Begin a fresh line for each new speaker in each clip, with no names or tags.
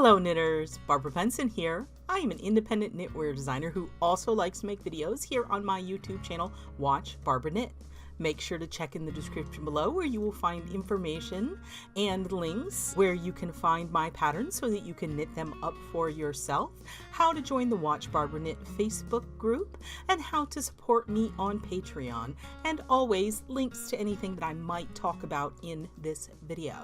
Hello knitters, Barbara Benson here. I am an independent knitwear designer who also likes to make videos here on my YouTube channel, Watch Barbara Knit. Make sure to check in the description below where you will find information and links where you can find my patterns so that you can knit them up for yourself, how to join the Watch Barbara Knit Facebook group, and how to support me on Patreon, and always links to anything that I might talk about in this video.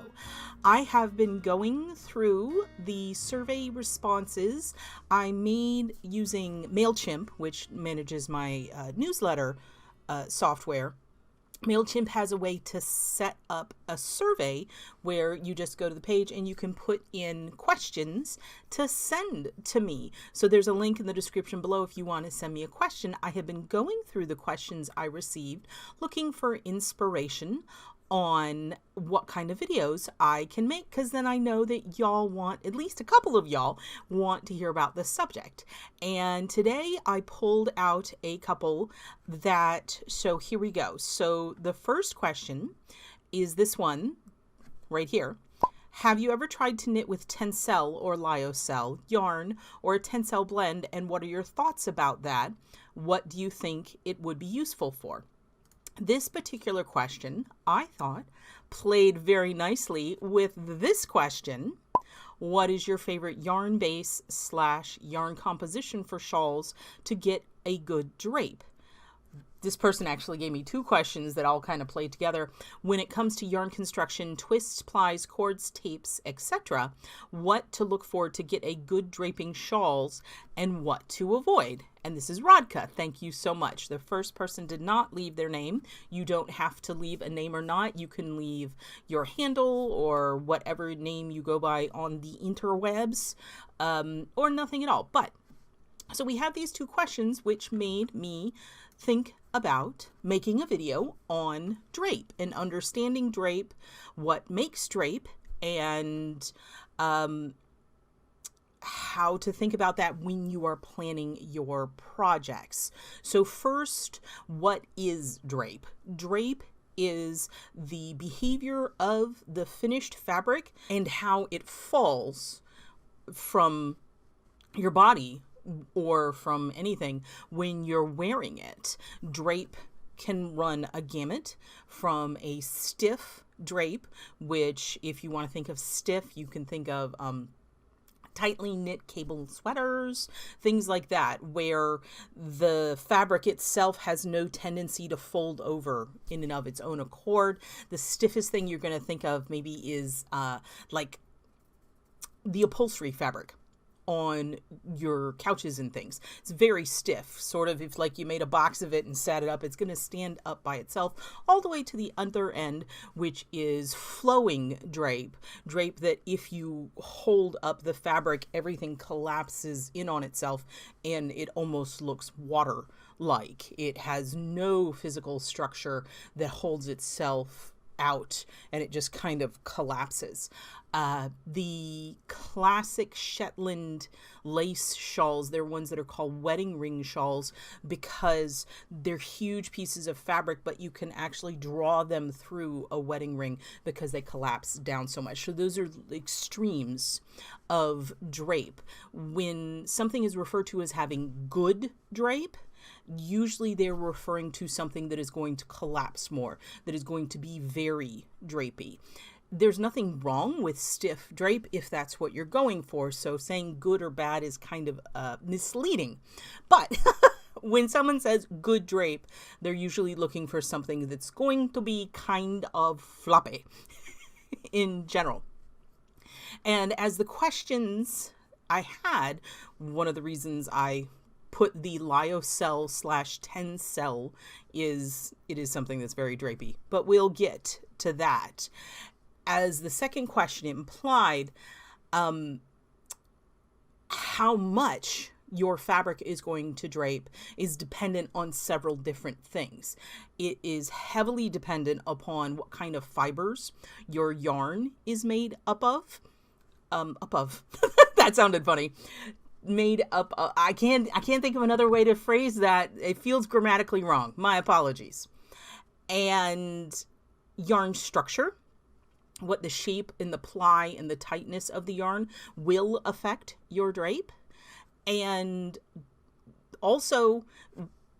I have been going through the survey responses I made using MailChimp, which manages my newsletter software. MailChimp has a way to set up a survey where you just go to the page and you can put in questions to send to me. So there's a link in the description below if you want to send me a question. I have been going through the questions I received, looking for inspiration on what kind of videos I can make, because then I know that y'all want, at least a couple of y'all want to hear about this subject. And today I pulled out a couple so here we go. So the first question is this one right here. Have you ever tried to knit with Tencel or lyocell yarn or a Tencel blend, and what are your thoughts about that? What do you think it would be useful for? This particular question, I thought, played very nicely with this question. What is your favorite yarn base / yarn composition for shawls to get a good drape? This person actually gave me two questions that all kind of play together. When it comes to yarn construction, twists, plies, cords, tapes, etc., what to look for to get a good draping shawls and what to avoid? And this is Radka. Thank you so much. The first person did not leave their name. You don't have to leave a name or not. You can leave your handle or whatever name you go by on the interwebs, or nothing at all. But so we have these two questions, which made me think about making a video on drape and understanding drape, what makes drape, and how to think about that when you are planning your projects. So first, what is drape? Drape is the behavior of the finished fabric and how it falls from your body or from anything when you're wearing it. Drape can run a gamut from a stiff drape, which if you want to think of stiff, you can think of tightly knit cable sweaters, things like that, where the fabric itself has no tendency to fold over in and of its own accord. The stiffest thing you're going to think of maybe is like the upholstery fabric on your couches and things. It's very stiff, sort of if like you made a box of it and sat it up, it's going to stand up by itself, all the way to the other end, which is flowing drape that if you hold up the fabric, everything collapses in on itself and it almost looks water-like. It has no physical structure that holds itself out and it just kind of collapses. The classic Shetland lace shawls, they're ones that are called wedding ring shawls because they're huge pieces of fabric, but you can actually draw them through a wedding ring because they collapse down so much. So those are extremes of drape. When something is referred to as having good drape, usually they're referring to something that is going to collapse more, that is going to be very drapey. There's nothing wrong with stiff drape if that's what you're going for, so saying good or bad is kind of misleading. But when someone says good drape, they're usually looking for something that's going to be kind of floppy in general. And as the questions I had, one of the reasons I put the lyocell / Tencel is it is something that's very drapey, but we'll get to that. As the second question implied, how much your fabric is going to drape is dependent on several different things. It is heavily dependent upon what kind of fibers your yarn is made up of. That sounded funny. Made up I can't think of another way to phrase that. It feels grammatically wrong. My apologies. And yarn structure, what the shape and the ply and the tightness of the yarn will affect your drape. And also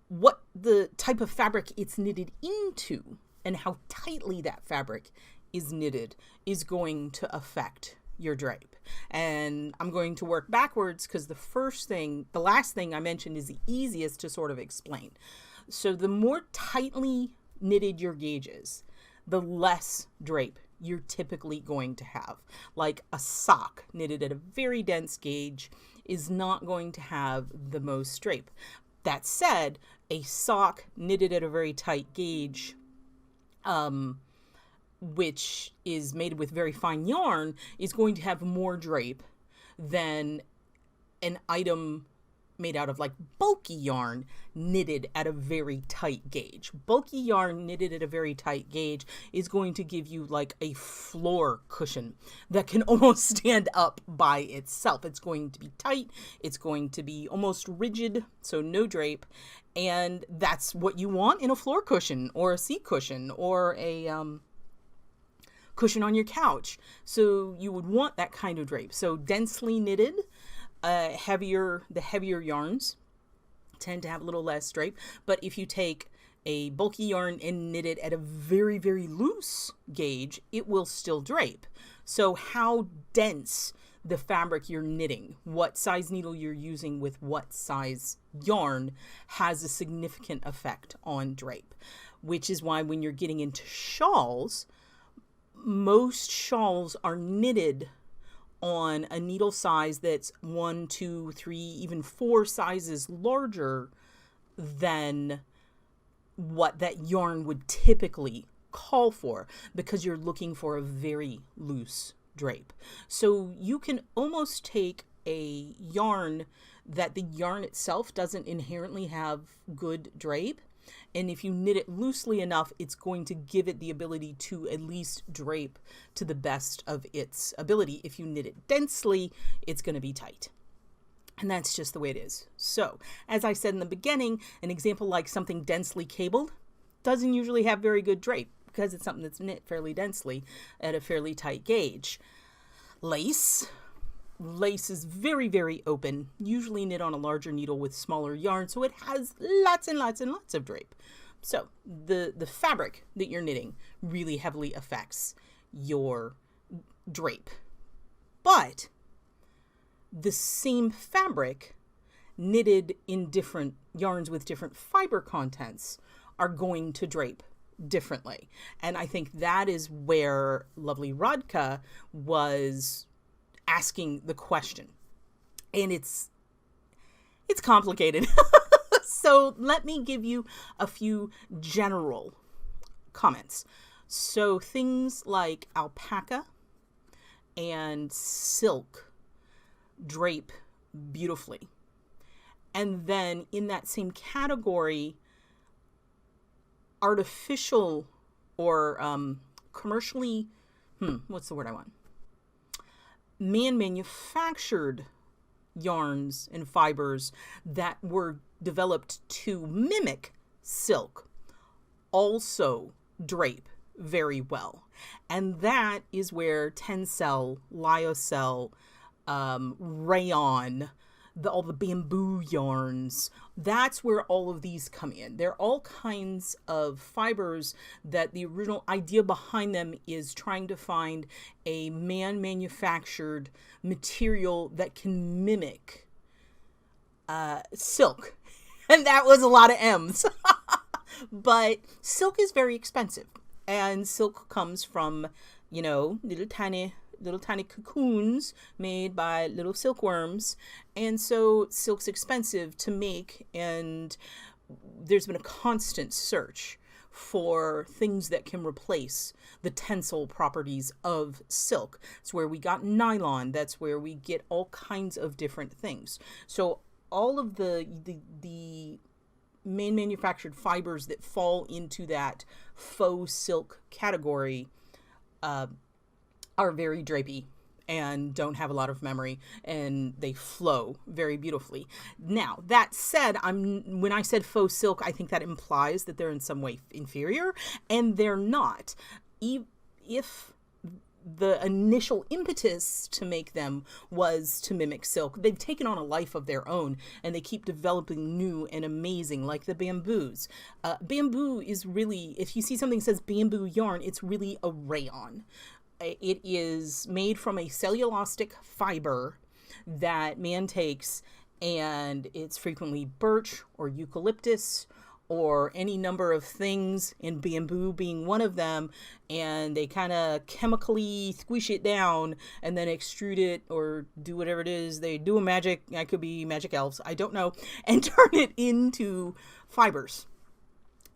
what the type of fabric it's knitted into and how tightly that fabric is knitted is going to affect your drape. And I'm going to work backwards because the last thing I mentioned is the easiest to sort of explain. So the more tightly knitted your gauge is, the less drape you're typically going to have. Like a sock knitted at a very dense gauge is not going to have the most drape. That said, a sock knitted at a very tight gauge, which is made with very fine yarn, is going to have more drape than an item made out of like bulky yarn knitted at a very tight gauge. Bulky yarn knitted at a very tight gauge is going to give you like a floor cushion that can almost stand up by itself. It's going to be tight. It's going to be almost rigid, so no drape. And that's what you want in a floor cushion or a seat cushion or a cushion on your couch. So you would want that kind of drape. So densely knitted, the heavier yarns tend to have a little less drape. But if you take a bulky yarn and knit it at a very, very loose gauge, it will still drape. So how dense the fabric you're knitting, what size needle you're using with what size yarn, has a significant effect on drape, which is why when you're getting into shawls, most shawls are knitted on a needle size that's 1, 2, 3, even 4 sizes larger than what that yarn would typically call for, because you're looking for a very loose drape. So you can almost take a yarn that the yarn itself doesn't inherently have good drape, and if you knit it loosely enough, it's going to give it the ability to at least drape to the best of its ability. If you knit it densely, it's going to be tight. And that's just the way it is. So, as I said in the beginning, an example like something densely cabled doesn't usually have very good drape because it's something that's knit fairly densely at a fairly tight gauge. Lace is very, very open, usually knit on a larger needle with smaller yarn, so it has lots and lots and lots of drape. So the fabric that you're knitting really heavily affects your drape. But the same fabric knitted in different yarns with different fiber contents are going to drape differently. And I think that is where lovely Radka was asking the question. And it's complicated. So let me give you a few general comments. So things like alpaca and silk drape beautifully. And then in that same category, artificial or commercially, what's the word I want? Man-manufactured yarns and fibers that were developed to mimic silk also drape very well. And that is where Tencel, lyocell, rayon, all the bamboo yarns, that's where all of these come in. They're all kinds of fibers that the original idea behind them is trying to find a man-manufactured material that can mimic silk. And that was a lot of M's. But silk is very expensive. And silk comes from, little tiny cocoons made by little silkworms. And so silk's expensive to make, and there's been a constant search for things that can replace the tensile properties of silk. It's where we got nylon. That's where we get all kinds of different things. So all of the manufactured fibers that fall into that faux silk category are very drapey and don't have a lot of memory, and they flow very beautifully. Now, that said, when I said faux silk, I think that implies that they're in some way inferior, and they're not. If the initial impetus to make them was to mimic silk. They've taken on a life of their own, and they keep developing new and amazing, like the bamboos. Bamboo is really, if you see something that says bamboo yarn, it's really a rayon. It is made from a cellulosic fiber that man takes, and it's frequently birch or eucalyptus or any number of things, and bamboo being one of them, and they kind of chemically squish it down and then extrude it or do whatever it is. They do a magic, I could be magic elves, I don't know, and turn it into fibers.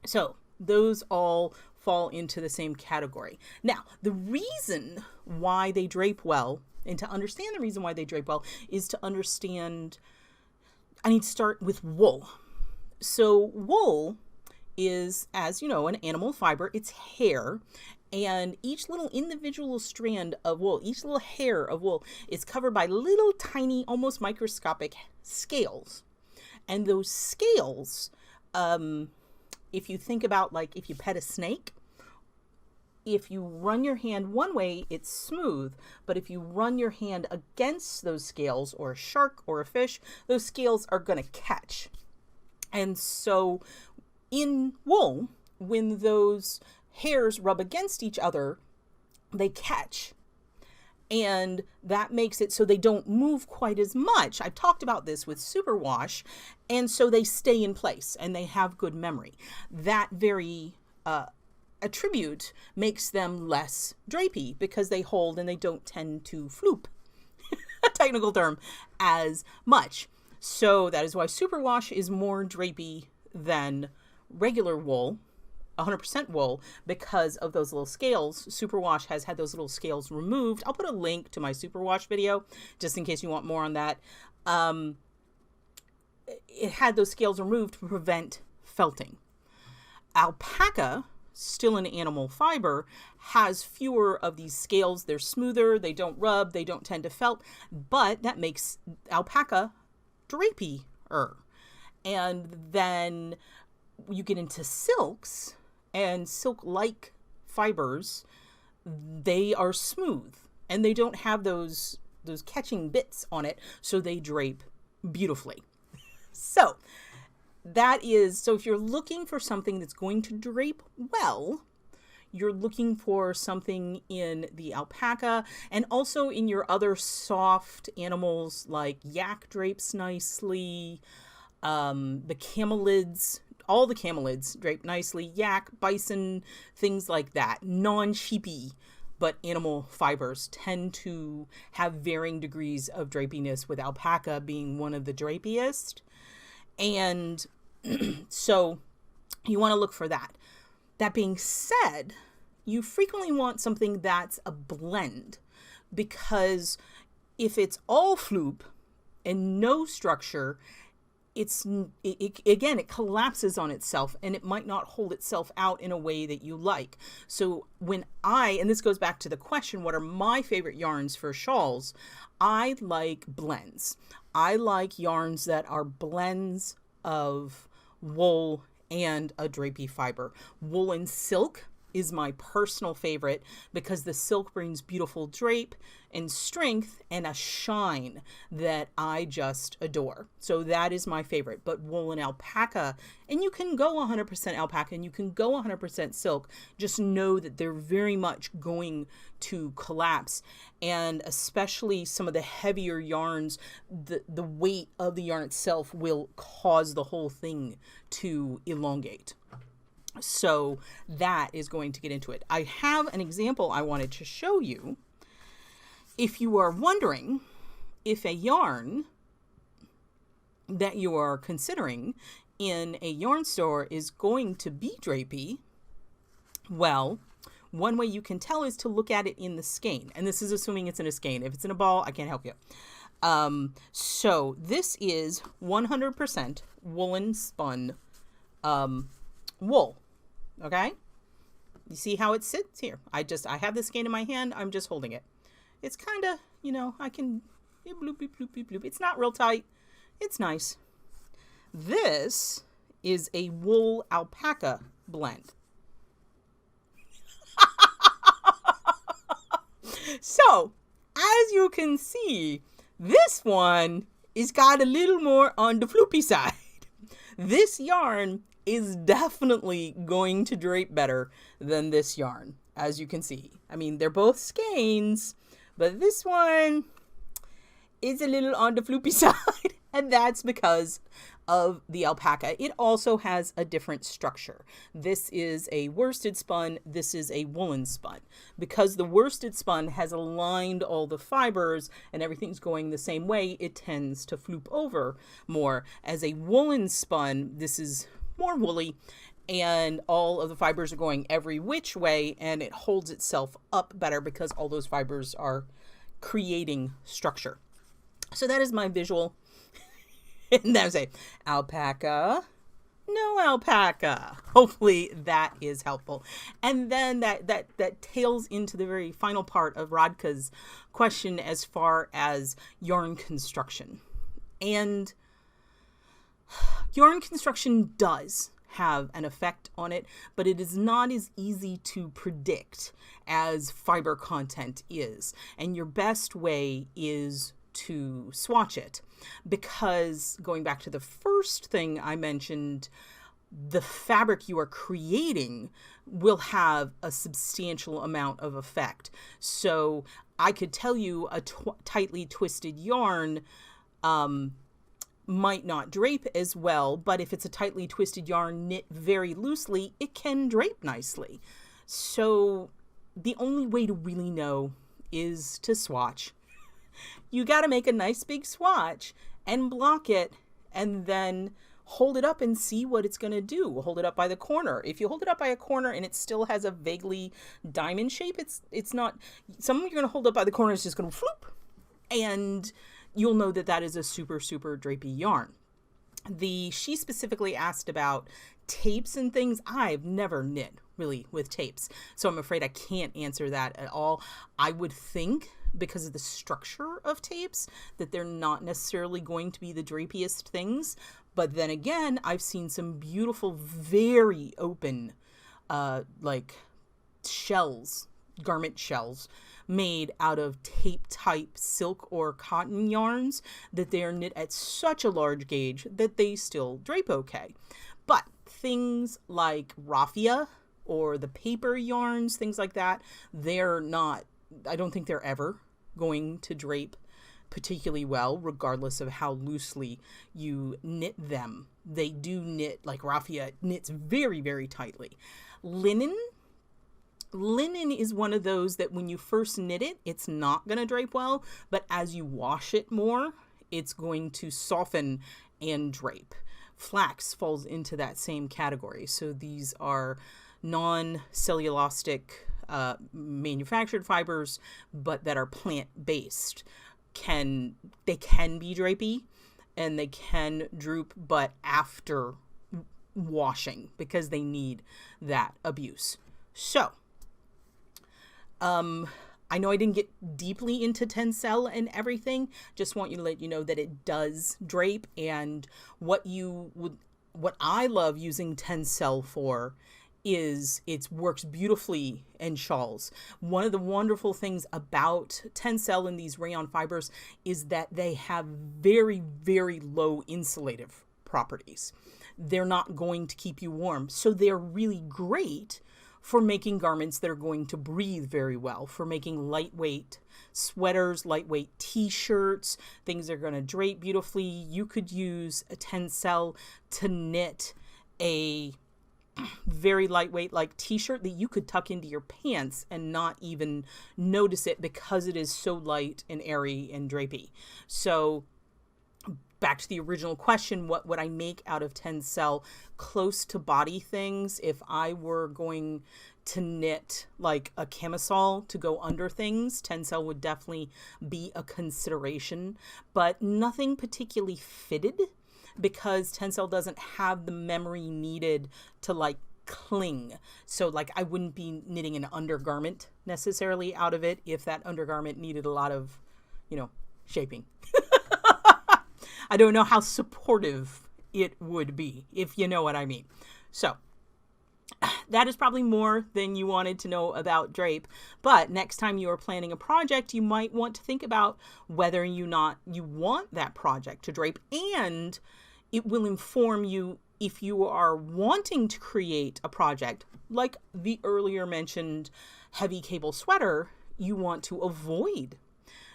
So those all fall into the same category. Now, the reason why they drape well, and to understand the reason why they drape well, is to understand, I need to start with wool. So wool is, as you know, an animal fiber. It's hair, and each little individual strand of wool, each little hair of wool is covered by little tiny, almost microscopic scales. And those scales, if you think about, like, if you pet a snake, if you run your hand one way, it's smooth, but if you run your hand against those scales, or a shark or a fish, those scales are going to catch. And so in wool, when those hairs rub against each other, they catch. And that makes it so they don't move quite as much. I've talked about this with superwash, and so they stay in place and they have good memory. That very attribute makes them less drapey because they hold and they don't tend to floop, a technical term, as much. So that is why superwash is more drapey than regular wool, 100% wool, because of those little scales. Superwash has had those little scales removed. I'll put a link to my superwash video just in case you want more on that. It had those scales removed to prevent felting. Alpaca, still an animal fiber, has fewer of these scales. They're smoother, they don't rub, they don't tend to felt, but that makes alpaca drapey-er. And then you get into silks, and silk-like fibers, they are smooth and they don't have those catching bits on it, so they drape beautifully. So if you're looking for something that's going to drape well, you're looking for something in the alpaca, and also in your other soft animals, like yak drapes nicely, the camelids, all the camelids drape nicely, yak, bison, things like that. Non-sheepy, but animal fibers tend to have varying degrees of drapiness, with alpaca being one of the drapiest. And so you want to look for that. That being said, you frequently want something that's a blend, because if it's all floop and no structure, it collapses on itself, and it might not hold itself out in a way that you like. So and this goes back to the question, what are my favorite yarns for shawls? I like blends. I like yarns that are blends of wool and a drapey fiber. Wool and silk is my personal favorite, because the silk brings beautiful drape and strength and a shine that I just adore. So that is my favorite. But wool and alpaca, and you can go 100% alpaca and you can go 100% silk, just know that they're very much going to collapse. And especially some of the heavier yarns, the weight of the yarn itself will cause the whole thing to elongate. So that is going to get into it. I have an example I wanted to show you. If you are wondering if a yarn that you are considering in a yarn store is going to be drapey, well, one way you can tell is to look at it in the skein. And this is assuming it's in a skein. If it's in a ball, I can't help you. So this is 100% woolen spun wool. Okay, you see how it sits here? I have this skein in my hand. I'm just holding it. It's kind of, I can bloop, bloop, bloop, bloop, bloop. It's not real tight. It's nice. This is a wool alpaca blend. So, as you can see, this one is got a little more on the floopy side. This yarn is definitely going to drape better than this yarn, as you can see. I mean, they're both skeins, but this one is a little on the floopy side, and that's because of the alpaca. It also has a different structure. This is a worsted spun, this is a woolen spun. Because the worsted spun has aligned all the fibers and everything's going the same way, it tends to floop over more. As a woolen spun, this is more woolly, and all of the fibers are going every which way, and it holds itself up better because all those fibers are creating structure. So that is my visual. And then I say, alpaca, no alpaca. Hopefully that is helpful. And then that tails into the very final part of Radka's question as far as yarn construction. And yarn construction does have an effect on it, but it is not as easy to predict as fiber content is. And your best way is to swatch it, because going back to the first thing I mentioned, the fabric you are creating will have a substantial amount of effect. So I could tell you a tightly twisted yarn might not drape as well, but if it's a tightly twisted yarn knit very loosely, it can drape nicely. So the only way to really know is to swatch. You got to make a nice big swatch and block it, and then hold it up and see what it's going to do. Hold it up by the corner. If you hold it up by a corner and it still has a vaguely diamond shape, it's not, some you're going to hold up by the corner is just going to floop, and you'll know that that is a super, super drapey yarn. She specifically asked about tapes and things. I've never knit really with tapes, so I'm afraid I can't answer that at all. I would think, because of the structure of tapes, that they're not necessarily going to be the drapiest things. But then again, I've seen some beautiful, very open, like shells, garment shells, made out of tape type silk or cotton yarns that they are knit at such a large gauge that they still drape okay. But things like raffia or the paper yarns, things like that, they're not, I don't think they're ever going to drape particularly well, regardless of how loosely you knit them. They do knit, like raffia knits very, very tightly. Linen is one of those that when you first knit it, it's not going to drape well, but as you wash it more, it's going to soften and drape. Flax falls into that same category. So these are non-cellulosic manufactured fibers, but that are plant-based. They can be drapey and they can droop, but after washing, because they need that abuse. So I know I didn't get deeply into Tencel and everything. Just want you to let you know that it does drape, and what I love using Tencel for is it works beautifully in shawls. One of the wonderful things about Tencel and these rayon fibers is that they have very, very low insulative properties. They're not going to keep you warm. So they're really great for making garments that are going to breathe very well, for making lightweight sweaters, lightweight t-shirts, things that are going to drape beautifully. You could use a Tencel to knit a very lightweight like t-shirt that you could tuck into your pants and not even notice it, because it is so light and airy and drapey. So back to the original question, what would I make out of Tencel? Close to body things. If I were going to knit like a camisole to go under things, Tencel would definitely be a consideration, but nothing particularly fitted, because Tencel doesn't have the memory needed to like cling. So like I wouldn't be knitting an undergarment necessarily out of it if that undergarment needed a lot of, shaping. I don't know how supportive it would be, if you know what I mean. So That is probably more than you wanted to know about Drape, but next time you are planning a project, you might want to think about whether you want that project to drape, and it will inform you if you are wanting to create a project like the earlier mentioned heavy cable sweater. You want to avoid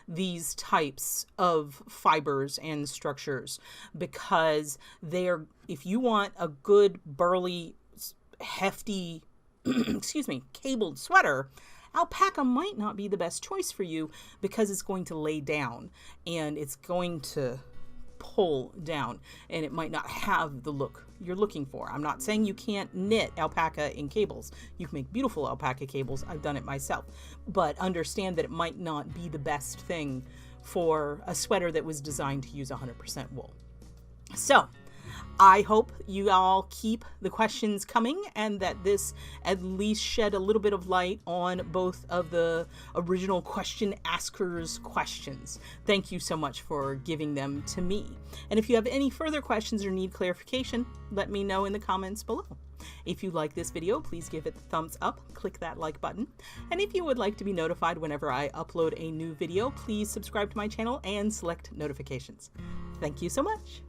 these types of fibers and structures because if you want a good burly hefty cabled sweater, alpaca might not be the best choice for you because it's going to lay down and it's going to pull down and it might not have the look you're looking for. I'm not saying you can't knit alpaca in cables. You can make beautiful alpaca cables. I've done it myself. But understand that it might not be the best thing for a sweater that was designed to use 100% wool. So I hope you all keep the questions coming and that this at least shed a little bit of light on both of the original question askers' questions. Thank you so much for giving them to me. And if you have any further questions or need clarification, let me know in the comments below. If you like this video, please give it a thumbs up, click that like button. And if you would like to be notified whenever I upload a new video, please subscribe to my channel and select notifications. Thank you so much.